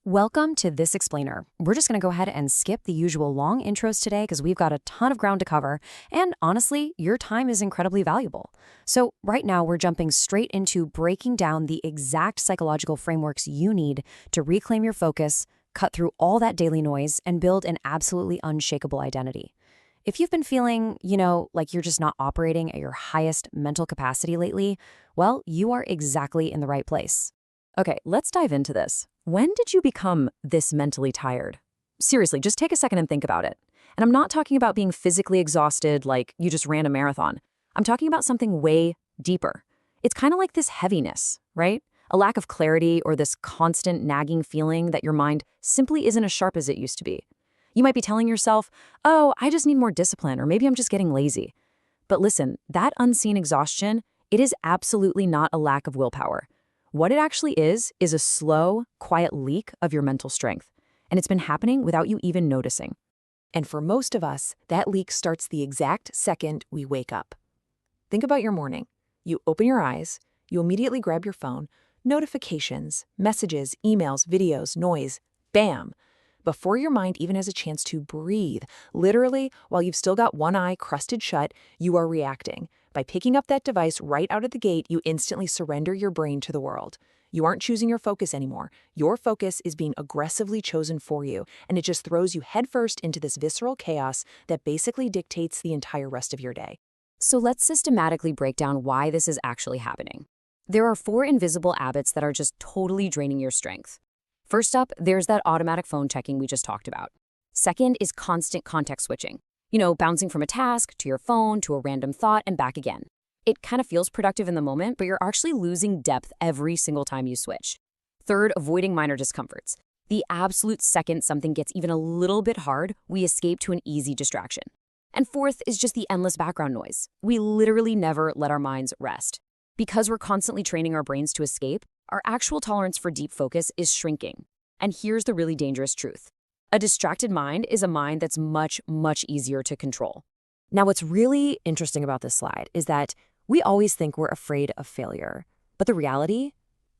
Welcome to This Explainer. We're just going to go ahead and skip the usual long intros today because we've got a ton of ground to cover. And honestly, your time is incredibly valuable. So right now, we're jumping straight into breaking down the exact psychological frameworks you need to reclaim your focus, cut through all that daily noise, and build an absolutely unshakable identity. If you've been feeling, like you're just not operating at your highest mental capacity lately, well, you are exactly in the right place. Okay, let's dive into this. When did you become this mentally tired? Seriously, just take a second and think about it. And I'm not talking about being physically exhausted like you just ran a marathon. I'm talking about something way deeper. It's kind of like this heaviness, right? A lack of clarity or this constant nagging feeling that your mind simply isn't as sharp as it used to be. You might be telling yourself, oh, I just need more discipline, or maybe I'm just getting lazy. But listen, that unseen exhaustion, it is absolutely not a lack of willpower. What it actually is a slow, quiet leak of your mental strength. And it's been happening without you even noticing. And for most of us, that leak starts the exact second we wake up. Think about your morning. You open your eyes, you immediately grab your phone, notifications, messages, emails, videos, noise, bam! Before your mind even has a chance to breathe, literally, while you've still got one eye crusted shut, you are reacting. By picking up that device right out of the gate, you instantly surrender your brain to the world. You aren't choosing your focus anymore. Your focus is being aggressively chosen for you, and it just throws you headfirst into this visceral chaos that basically dictates the entire rest of your day. So let's systematically break down why this is actually happening. There are 4 invisible habits that are just totally draining your strength. First up, there's that automatic phone checking we just talked about. Second is constant context switching. Bouncing from a task to your phone to a random thought and back again. It kind of feels productive in the moment, but you're actually losing depth every single time you switch. Third, avoiding minor discomforts. The absolute second something gets even a little bit hard, we escape to an easy distraction. And fourth is just the endless background noise. We literally never let our minds rest. Because we're constantly training our brains to escape, our actual tolerance for deep focus is shrinking. And here's the really dangerous truth. A distracted mind is a mind that's much, much easier to control. Now, what's really interesting about this slide is that we always think we're afraid of failure. But the reality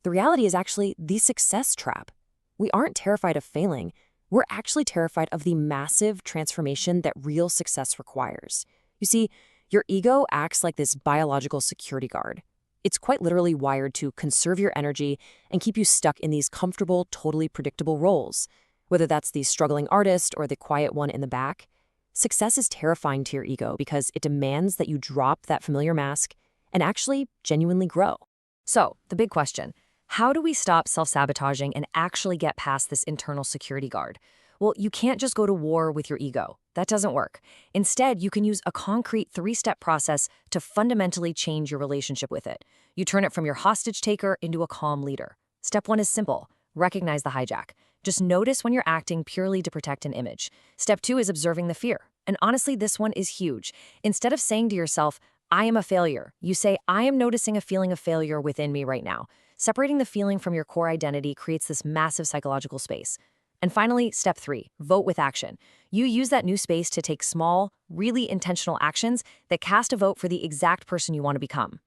is actually the success trap. We aren't terrified of failing. We're actually terrified of the massive transformation that real success requires. You see, your ego acts like this biological security guard. It's quite literally wired to conserve your energy and keep you stuck in these comfortable, totally predictable roles. Whether that's the struggling artist or the quiet one in the back, success is terrifying to your ego because it demands that you drop that familiar mask and actually genuinely grow. So, the big question, how do we stop self-sabotaging and actually get past this internal security guard? Well, you can't just go to war with your ego. That doesn't work. Instead, you can use a concrete 3-step process to fundamentally change your relationship with it. You turn it from your hostage taker into a calm leader. Step 1 is simple. Recognize the hijack. Just notice when you're acting purely to protect an image. Step 2 is observing the fear. And honestly, this one is huge. Instead of saying to yourself, I am a failure, you say, I am noticing a feeling of failure within me right now. Separating the feeling from your core identity creates this massive psychological space. And finally, step 3, vote with action. You use that new space to take small, really intentional actions that cast a vote for the exact person you want to become.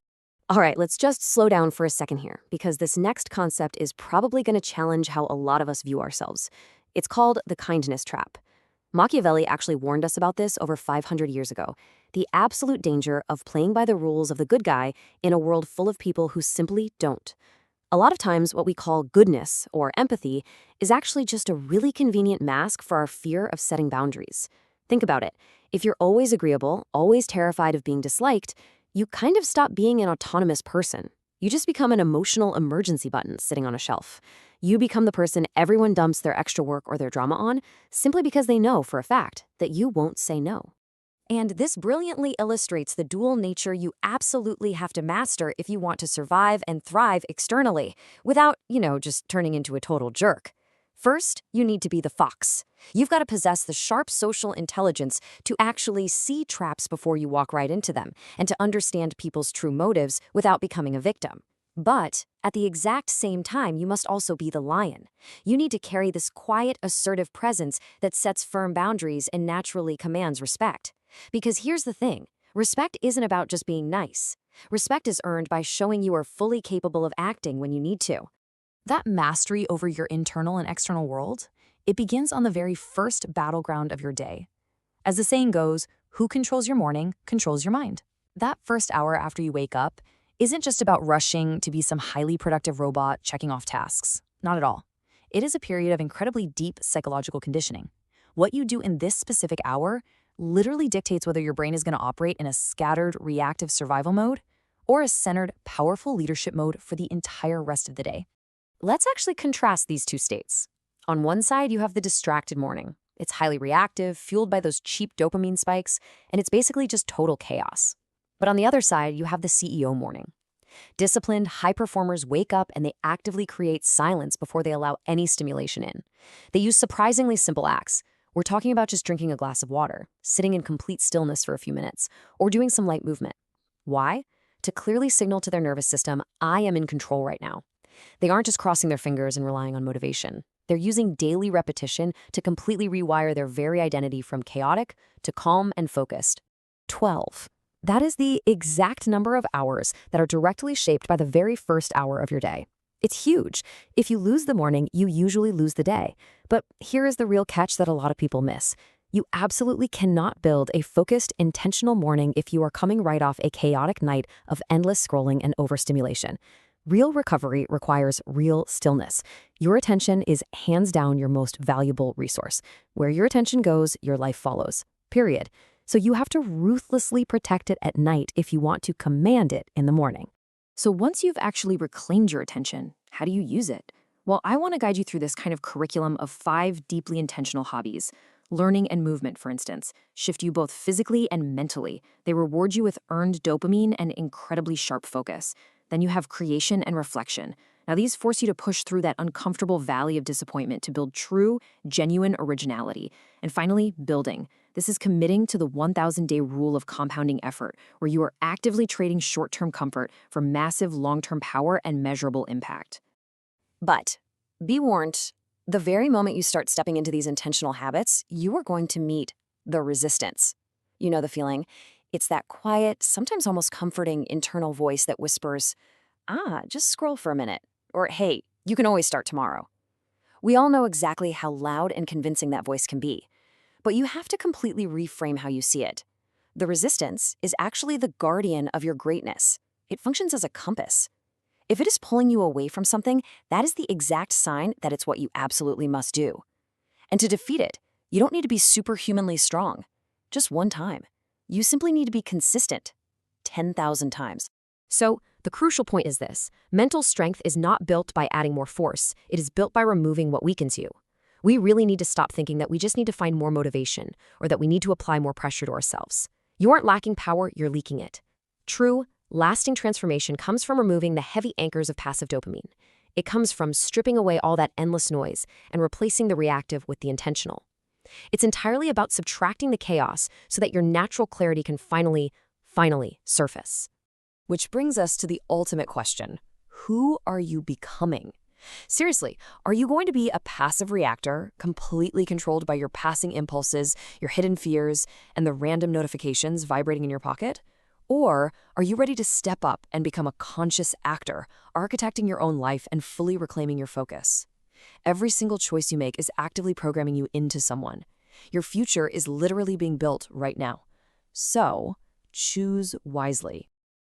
All right, let's just slow down for a second here, because this next concept is probably going to challenge how a lot of us view ourselves. It's called the kindness trap. Machiavelli actually warned us about this over 500 years ago. The absolute danger of playing by the rules of the good guy in a world full of people who simply don't. A lot of times, what we call goodness or empathy is actually just a really convenient mask for our fear of setting boundaries. Think about it. If you're always agreeable, always terrified of being disliked, you kind of stop being an autonomous person. You just become an emotional emergency button sitting on a shelf. You become the person everyone dumps their extra work or their drama on simply because they know for a fact that you won't say no. And this brilliantly illustrates the dual nature you absolutely have to master if you want to survive and thrive externally, without, just turning into a total jerk. First, you need to be the fox. You've got to possess the sharp social intelligence to actually see traps before you walk right into them, and to understand people's true motives without becoming a victim. But at the exact same time, you must also be the lion. You need to carry this quiet, assertive presence that sets firm boundaries and naturally commands respect. Because here's the thing, respect isn't about just being nice. Respect is earned by showing you are fully capable of acting when you need to. That mastery over your internal and external world, it begins on the very first battleground of your day. As the saying goes, who controls your morning controls your mind. That first hour after you wake up isn't just about rushing to be some highly productive robot checking off tasks. Not at all. It is a period of incredibly deep psychological conditioning. What you do in this specific hour literally dictates whether your brain is going to operate in a scattered, reactive survival mode or a centered, powerful leadership mode for the entire rest of the day. Let's actually contrast these two states. On one side, you have the distracted morning. It's highly reactive, fueled by those cheap dopamine spikes, and it's basically just total chaos. But on the other side, you have the CEO morning. Disciplined, high performers wake up and they actively create silence before they allow any stimulation in. They use surprisingly simple acts. We're talking about just drinking a glass of water, sitting in complete stillness for a few minutes, or doing some light movement. Why? To clearly signal to their nervous system, I am in control right now. They aren't just crossing their fingers and relying on motivation. They're using daily repetition to completely rewire their very identity from chaotic to calm and focused. 12. That is the exact number of hours that are directly shaped by the very first hour of your day. It's huge. If you lose the morning, you usually lose the day. But here is the real catch that a lot of people miss. You absolutely cannot build a focused, intentional morning if you are coming right off a chaotic night of endless scrolling and overstimulation. Real recovery requires real stillness. Your attention is hands down your most valuable resource. Where your attention goes, your life follows. Period. So you have to ruthlessly protect it at night if you want to command it in the morning. So once you've actually reclaimed your attention, how do you use it? Well, I want to guide you through this kind of curriculum of 5 deeply intentional hobbies. Learning and movement, for instance, shift you both physically and mentally. They reward you with earned dopamine and incredibly sharp focus. Then you have creation and reflection. Now, these force you to push through that uncomfortable valley of disappointment to build true, genuine originality. And finally, building. This is committing to the 1,000-day rule of compounding effort, where you are actively trading short-term comfort for massive long-term power and measurable impact. But be warned, the very moment you start stepping into these intentional habits, you are going to meet the resistance. You know the feeling. It's that quiet, sometimes almost comforting internal voice that whispers, just scroll for a minute. Or, hey, you can always start tomorrow. We all know exactly how loud and convincing that voice can be. But you have to completely reframe how you see it. The resistance is actually the guardian of your greatness. It functions as a compass. If it is pulling you away from something, that is the exact sign that it's what you absolutely must do. And to defeat it, you don't need to be superhumanly strong. Just one time. You simply need to be consistent. 10,000 times. So, the crucial point is this. Mental strength is not built by adding more force. It is built by removing what weakens you. We really need to stop thinking that we just need to find more motivation or that we need to apply more pressure to ourselves. You aren't lacking power, you're leaking it. True, lasting transformation comes from removing the heavy anchors of passive dopamine. It comes from stripping away all that endless noise and replacing the reactive with the intentional. It's entirely about subtracting the chaos so that your natural clarity can finally surface. Which brings us to the ultimate question. Who are you becoming? Seriously, are you going to be a passive reactor, completely controlled by your passing impulses, your hidden fears, and the random notifications vibrating in your pocket? Or are you ready to step up and become a conscious actor, architecting your own life and fully reclaiming your focus? Every single choice you make is actively programming you into someone. Your future is literally being built right now. So, choose wisely.